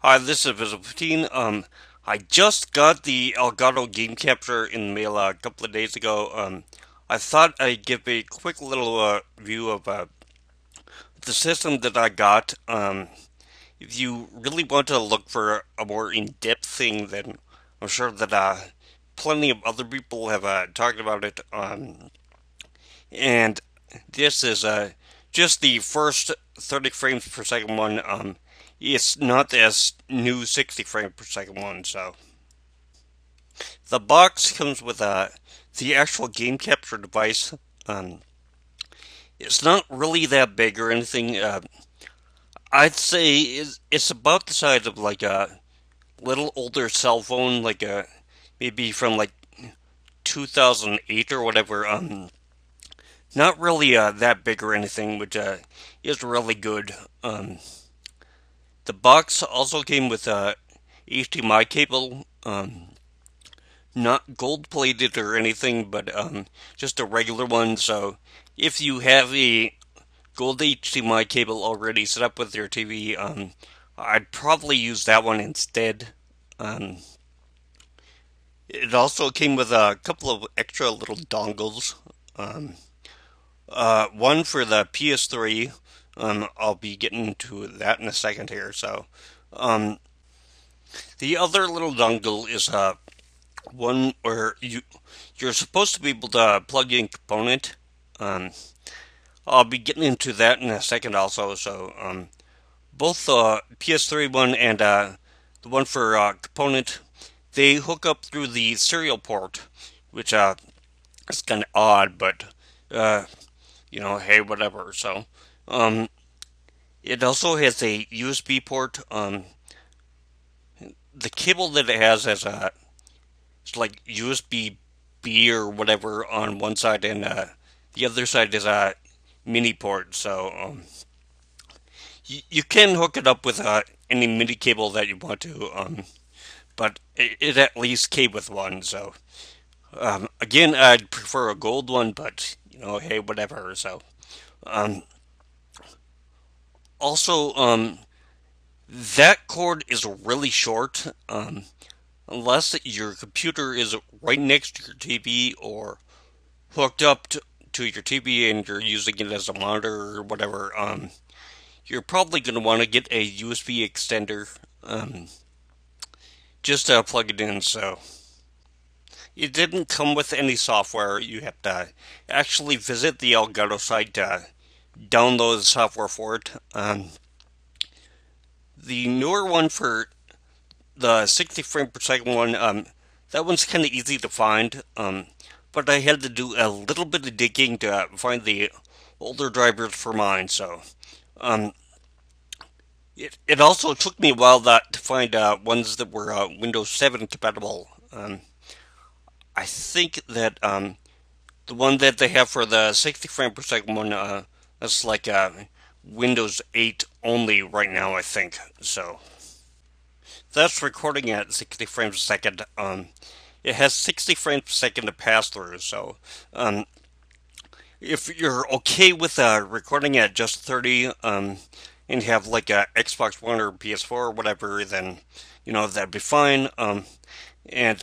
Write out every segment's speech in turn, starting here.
Hi, this is Visible15. I just got the Elgato game capture in the mail a couple of days ago. I thought I'd give a quick little view of the system that I got. If you really want to look for a more in-depth thing, then I'm sure that plenty of other people have talked about it. And this is just the first 30 frames per second one. It's not this new 60 frame per second one. So the box comes with the actual game capture device. Um, it's not really that big or anything. I'd say it's about the size of like a little older cell phone, like a maybe from like 2008 or whatever. Not really that big or anything, which is really good. The box also came with a HDMI cable, not gold plated or anything, but just a regular one. So if you have a gold HDMI cable already set up with your TV, I'd probably use that one instead. Um, it also came with a couple of extra little dongles. Um, one for the PS3. I'll be getting to that in a second here. So, um, the other little dongle is one where you're supposed to be able to plug in component. Um, I'll be getting into that in a second also. So, both the PS3 one and the one for component, they hook up through the serial port, which is kind of odd, but uh, hey, whatever. So, um, it also has a USB port. The cable that it has it's like USB B or whatever on one side, and the other side is a mini port. So you can hook it up with any mini cable that you want to, but it at least came with one. So again, I'd prefer a gold one, but hey, whatever. So um, also, that cord is really short. Unless your computer is right next to your TV or hooked up to your TV and you're using it as a monitor or whatever, you're probably going to want to get a USB extender just to plug it in. So it didn't come with any software. You have to actually visit the Elgato site to download the software for it. The newer one for the 60 frame per second one, that one's kind of easy to find. But I had to do a little bit of digging to find the older drivers for mine. So um, it also took me a while to find ones that were Windows 7 compatible. I think that the one that they have for the 60 frame per second one, that's like Windows 8 only right now, I think. So that's recording at 60 frames a second. It has 60 frames per second to pass through. So um, if you're okay with recording at just 30, and you have like a Xbox One or PS4 or whatever, then that'd be fine. And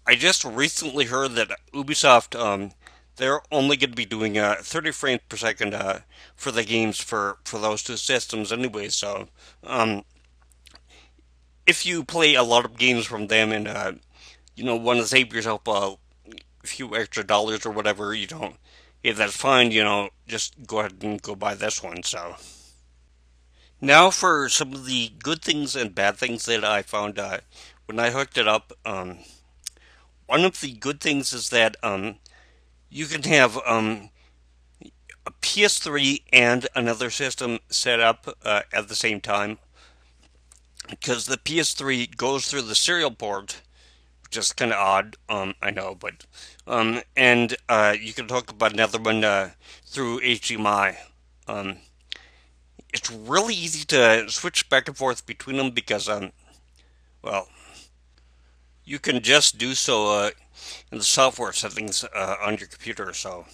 I just recently heard that Ubisoft, they're only going to be doing 30 frames per second for the games for those two systems anyway. So if you play a lot of games from them and want to save yourself a few extra dollars or whatever, yeah, that's fine. Just go ahead and go buy this one. So now for some of the good things and bad things that I found when I hooked it up. One of the good things is that you can have a PS3 and another system set up at the same time because the PS3 goes through the serial port, which is kind of odd. I know, but and you can talk about another one through HDMI. Um, it's really easy to switch back and forth between them because well, you can just do so in the software settings on your computer. So,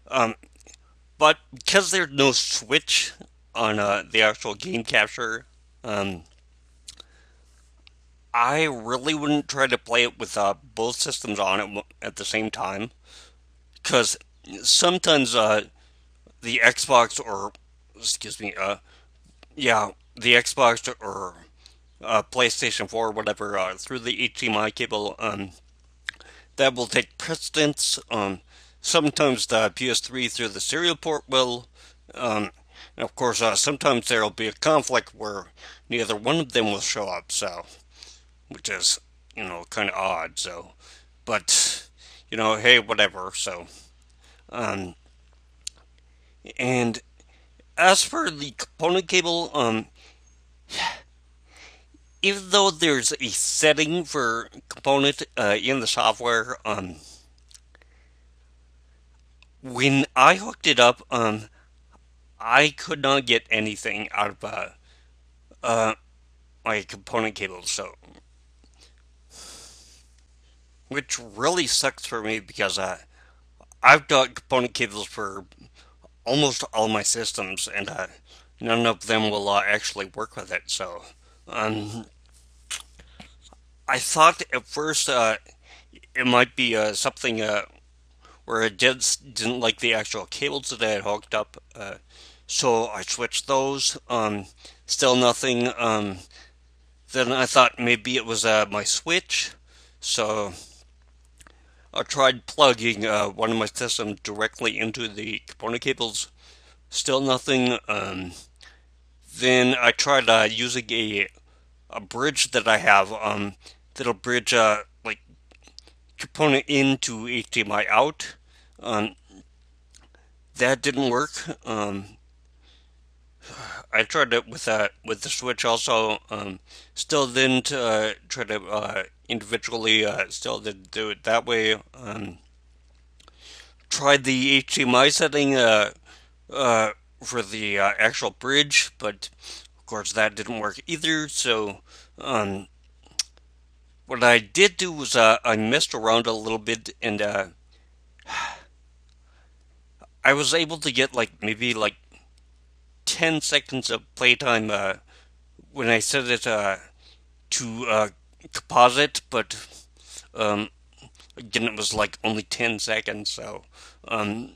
um, but because there's no switch on the actual game capture, um, I really wouldn't try to play it with both systems on at the same time, because sometimes the Xbox or excuse me, yeah, the Xbox or PlayStation 4 or whatever through the HDMI cable that will take precedence. Sometimes the PS3 through the serial port will. Um, and of course, sometimes there will be a conflict where neither one of them will show up. So, which is kind of odd. So, but hey, whatever. So, um, and as for the component cable, even though there's a setting for component in the software, when I hooked it up, I could not get anything out of uh, my component cable, so which really sucks for me because I've got component cables for almost all my systems, and none of them will actually work with it. So um, I thought at first it might be something where it didn't like the actual cables that I had hooked up. So I switched those. Still nothing. Then I thought maybe it was my switch. So I tried plugging one of my systems directly into the component cables. Still nothing. Then I tried using a bridge that I have that'll bridge like component in to HDMI out. Um, that didn't work. I tried it with the Switch also. Still didn't try to individually. Still didn't do it that way. Tried the HDMI setting uh, for the actual bridge, but of course that didn't work either. So um, what I did do was I messed around a little bit, and I was able to get like maybe like 10 seconds of playtime when I set it to composite, but um, again, it was like only 10 seconds. So um,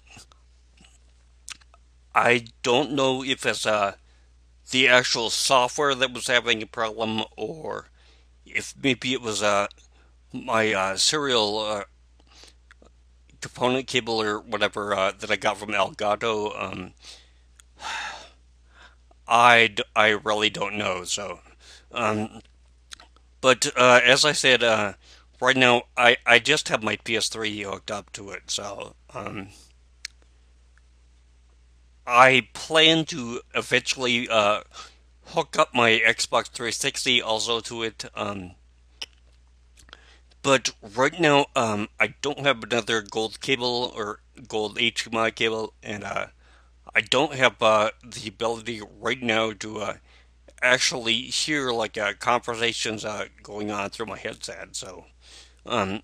I don't know if it's the actual software that was having a problem, or if maybe it was my serial component cable or whatever that I got from Elgato. I really don't know. So, um, but as I said, right now I just have my PS3 hooked up to it. So, I plan to eventually hook up my Xbox 360 also to it. But right now, I don't have another gold cable or gold HDMI cable, and I don't have the ability right now to actually hear like conversations going on through my headset. So um,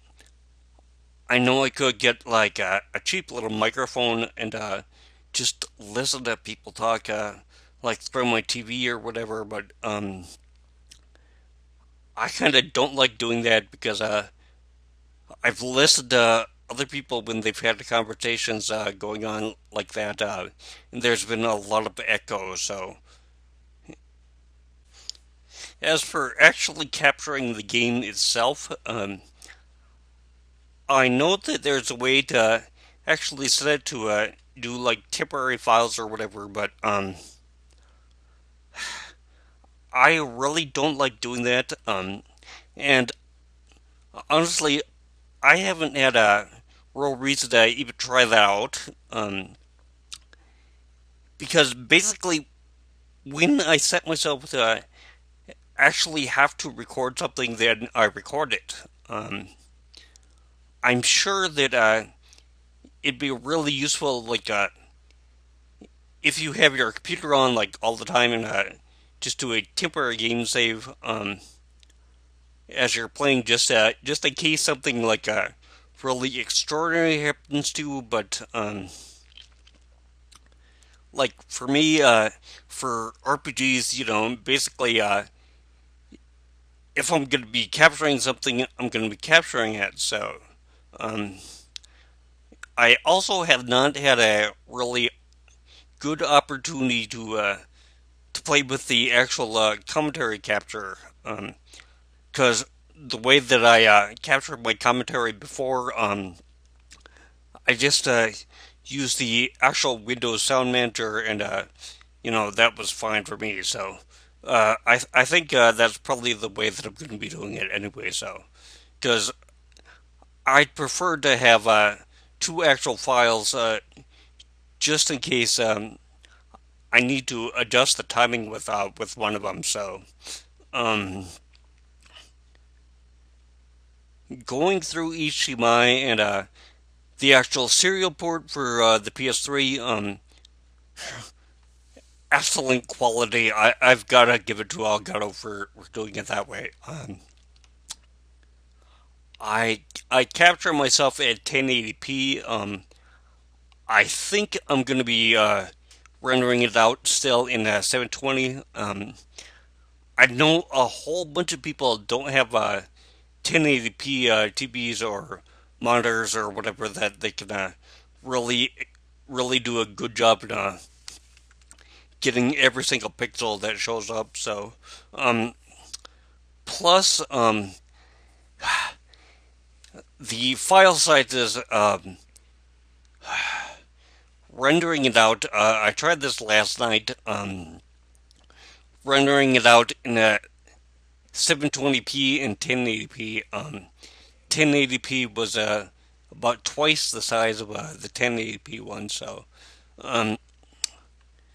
I know I could get like a cheap little microphone and just listen to people talk like through my TV or whatever, but I kind of don't like doing that because I've listened to other people when they've had conversations going on like that, and there's been a lot of echo. So, as for actually capturing the game itself, I know that there's a way to actually set it to do like temporary files or whatever, but I really don't like doing that. And honestly, I haven't had a real reason to even try that out. Because basically, when I set myself to actually have to record something, then I record it. I'm sure that it'd be really useful, like if you have your computer on like all the time and just do a temporary game save as you're playing, just in case something like really extraordinary happens to you. But like for me, for RPGs, basically if I'm going to be capturing something, I'm going to be capturing it. So um, I also have not had a really good opportunity to play with the actual commentary capture. Because the way that I captured my commentary before, I just used the actual Windows Sound Manager, and that was fine for me. So I think that's probably the way that I'm going to be doing it anyway. So because I'd prefer to have two actual files just in case I need to adjust the timing with one of them. So um, going through HDMI and the actual serial port for the PS3, excellent quality. I've got to give it to Elgato for doing it that way. I capture myself at 1080p. I think I'm going to be rendering it out still in 720. I know a whole bunch of people don't have 1080p TVs or monitors or whatever that they can really really do a good job in getting every single pixel that shows up. So um, plus the file size is rendering it out. I tried this last night. Rendering it out in a 720p and 1080p. 1080p was about twice the size of the 1080p one. Um,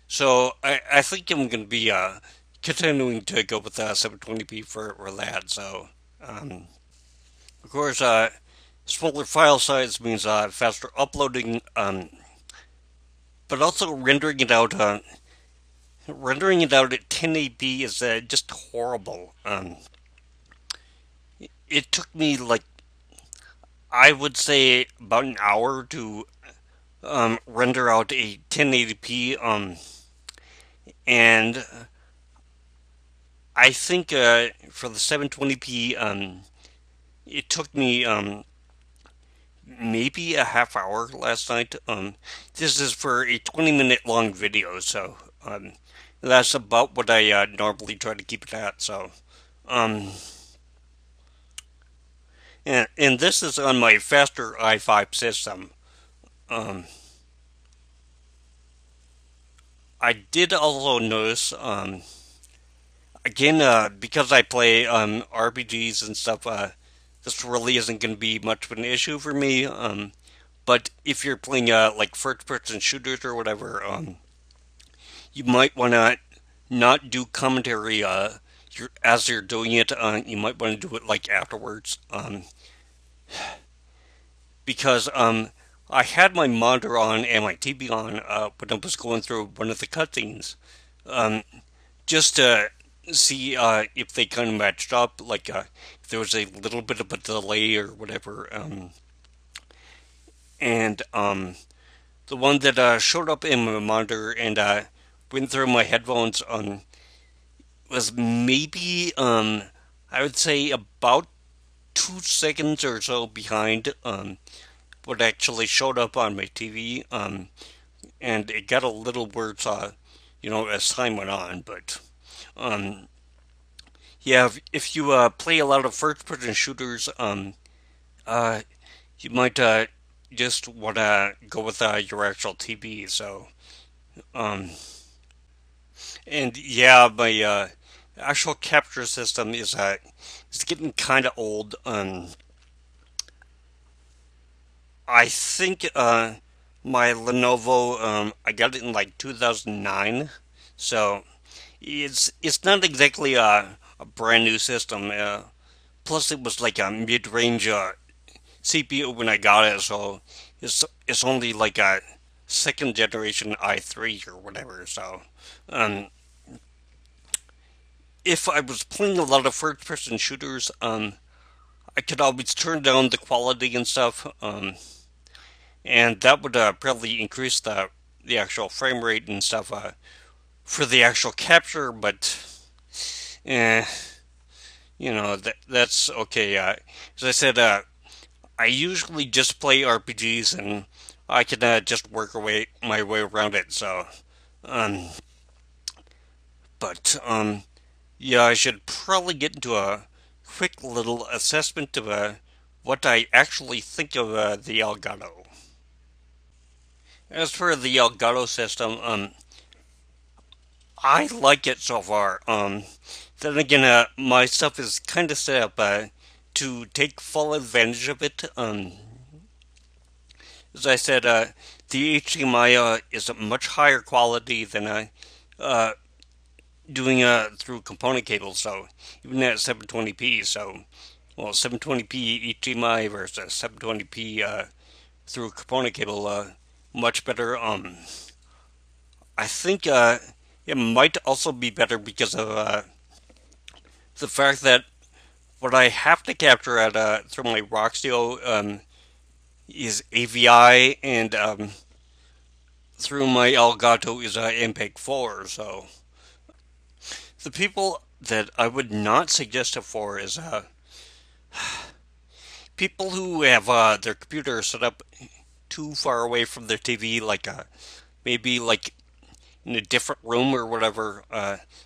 so I think I'm going to be continuing to go with 720p for that. So um, of course, smaller file size means faster uploading, but also rendering it out at 1080p is just horrible. It took me like I would say about an hour to render out a 1080p, and I think for the 720p, it took me maybe a half hour last night. This is for a 20-minute long video, so that's about what I normally try to keep it at. So, um, and this is on my faster i5 system. Um, I did also notice, again, because I play RPGs and stuff, this really isn't going to be much of an issue for me. But if you're playing like first-person shooters or whatever, you might want to not do commentary as you're doing it. You might want to do it like afterwards, because I had my monitor on and my TV on when I was going through one of the cutscenes, um, just to see if they kind of matched up, like if there was a little bit of a delay or whatever. And the one that showed up in my monitor and went through my headphones was maybe I would say about 2 seconds or so behind what actually showed up on my TV. And it got a little worse, as time went on. But um, yeah, if you play a lot of first-person shooters, uh, you might just want to go with your actual TV. So, um, and yeah, my actual capture system is getting kind of old. I think my Lenovo, I got it in like 2009, so it's not exactly a brand new system. Plus, it was like a mid-range CPU when I got it, so it's only like a second generation i3 or whatever. So, um, if I was playing a lot of first-person shooters, I could always turn down the quality and stuff, and that would probably increase the actual frame rate and stuff for the actual capture. But, eh, that's okay. As I said, I usually just play RPGs, and I can just work away my way around it. So, um, but yeah, I should probably get into a quick little assessment of what I actually think of the Elgato. As for the Elgato system, I like it so far. Then again, my stuff is kind of set up to take full advantage of it. As I said, the HDMI is a much higher quality than uh, doing through component cables. So even at 720p, so well, 720p HDMI versus 720p through a component cable, much better. I think it might also be better because of the fact that what I have to capture at through my Roxio is AVI, and through my Elgato is MPEG 4. So the people that I would not suggest it for is people who have their computer set up too far away from their TV, like maybe like in a different room or whatever.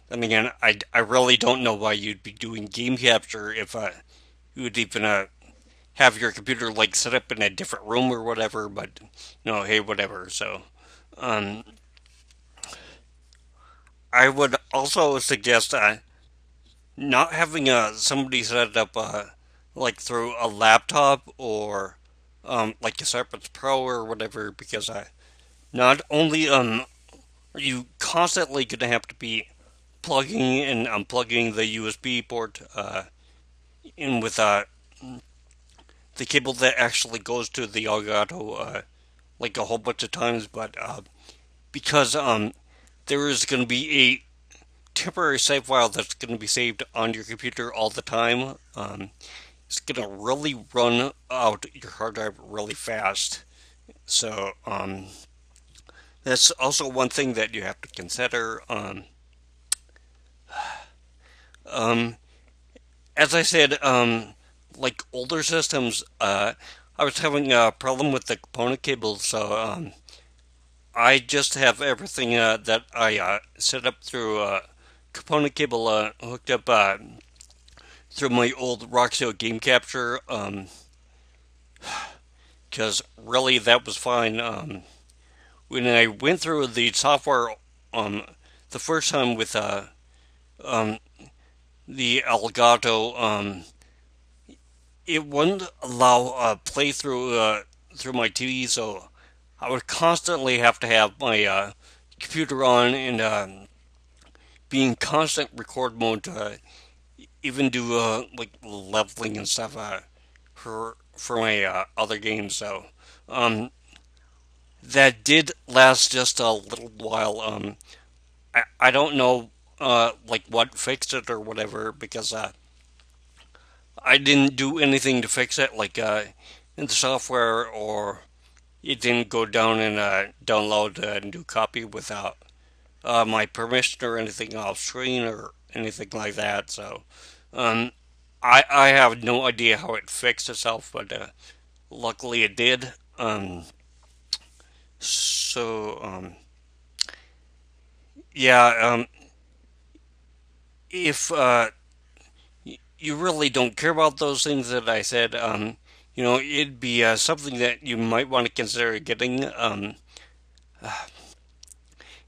Then again, I really don't know why you'd be doing game capture if you would even have your computer like set up in a different room or whatever. But hey, whatever. So um, I would also suggest not having somebody set it up like through a laptop or like a Surface Pro or whatever, because not only are you constantly going to have to be plugging and unplugging the USB port in with the cable that actually goes to the Elgato like a whole bunch of times, but because there is going to be a temporary save file that's going to be saved on your computer all the time. It's going to really run out your hard drive really fast. So that's also one thing that you have to consider. Um, as I said, like older systems, I was having a problem with the component cables, so I just have everything that I set up through component cable hooked up through my old Roxio game capture, because really that was fine. When I went through the software um, the first time with um, the Elgato, it wouldn't allow playthrough through my TV, so I would constantly have to have my computer on and be in constant record mode to even do like leveling and stuff for my other games. So um, that did last just a little while. I don't know like what fixed it or whatever, because I didn't do anything to fix it, like in the software, or it didn't go down and download a new copy without my permission or anything off screen or anything like that. So um, I have no idea how it fixed itself, but luckily it did. So yeah, if you really don't care about those things that I said, it'd be something that you might want to consider getting.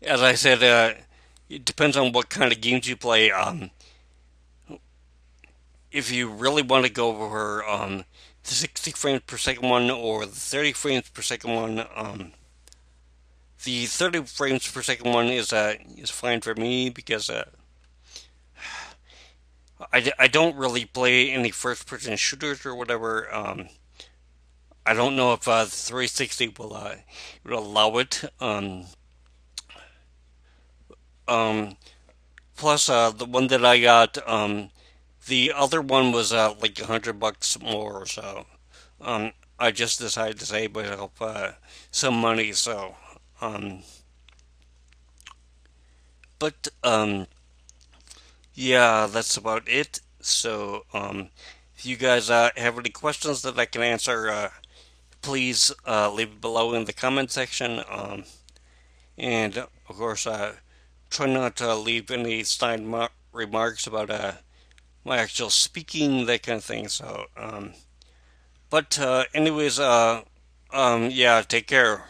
As I said, it depends on what kind of games you play. If you really want to go for the 60 frames per second one or the 30 frames per second one, the 30 frames per second one is fine for me, because I don't really play any first person shooters or whatever. I don't know if the 360 will allow it. Um, Plus, the one that I got, the other one was like $100 more. So I just decided to save myself some money. So, um, but yeah, that's about it. So, if you guys have any questions that I can answer, please leave it below in the comment section. And of course, try not to leave any snide remarks about my actual speaking, that kind of thing. So, but anyways, yeah, take care.